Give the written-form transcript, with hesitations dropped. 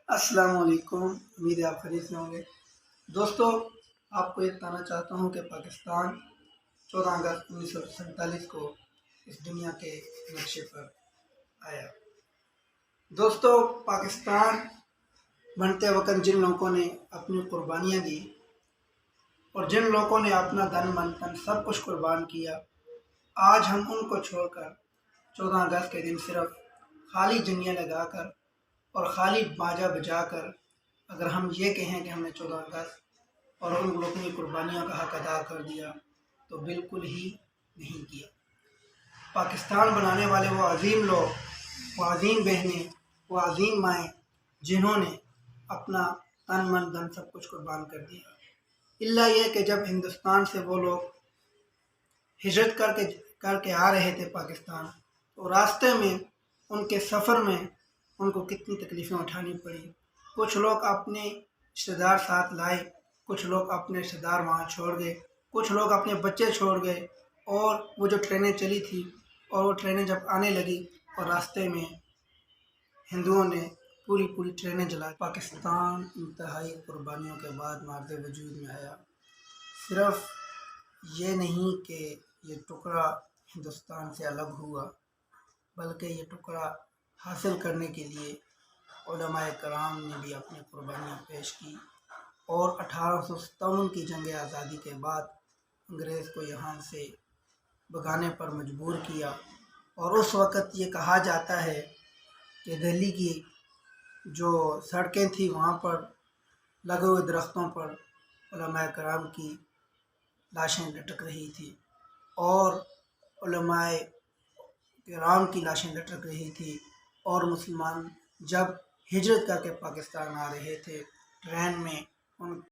अस्सलाम वालेकुम। उम्मीद है आप खैरियत से होंगे। दोस्तों, आपको ये बताना चाहता हूँ कि पाकिस्तान 14 अगस्त 1947 को इस दुनिया के नक्शे पर आया। दोस्तों, पाकिस्तान बनते वक्त जिन लोगों ने अपनी कुर्बानियाँ दी और जिन लोगों ने अपना धन मन तन सब कुछ कुर्बान किया, आज हम उनको छोड़कर 14 अगस्त के दिन सिर्फ खाली जंगियाँ लगाकर और खाली बाजा बजाकर अगर हम ये कहें कि हमने 14 अगस्त और उन लोगों की कुर्बानियों का हक अदा कर दिया, तो बिल्कुल ही नहीं किया। पाकिस्तान बनाने वाले वो अजीम लोग, वो अजीम बहनें, वो अजीम माएँ जिन्होंने अपना तन मन धन सब कुछ कुर्बान कर दिया। इल्ला ये कि जब हिंदुस्तान से वो लोग हिजरत करके आ रहे थे पाकिस्तान, तो रास्ते में उनके सफ़र में उनको कितनी तकलीफ़ें उठानी पड़ी। कुछ लोग अपने रिश्तेदार साथ लाए, कुछ लोग अपने रिश्तेदार वहाँ छोड़ गए, कुछ लोग अपने बच्चे छोड़ गए। और वो जो ट्रेनें चली थी और वो ट्रेनें जब आने लगी और रास्ते में हिंदुओं ने पूरी पूरी ट्रेनें जलाई। पाकिस्तान इंतहाई कुर्बानियों के बाद मारते वजूद में आया। सिर्फ ये नहीं कि ये टुकड़ा हिंदुस्तान से अलग हुआ, बल्कि ये टुकड़ा हासिल करने के लिए उलमाए कराम ने भी अपनी कुर्बानियाँ पेश की और 1857 की जंग आज़ादी के बाद अंग्रेज़ को यहाँ से भगाने पर मजबूर किया। और उस वक़्त ये कहा जाता है कि दिल्ली की जो सड़कें थी वहाँ पर लगे हुए दरख्तों पर उलमाए कराम की लाशें लटक रही थी और उलमाए कराम की लाशें लटक रही थी। और मुसलमान जब हिजरत करके पाकिस्तान आ रहे थे, ट्रेन में उन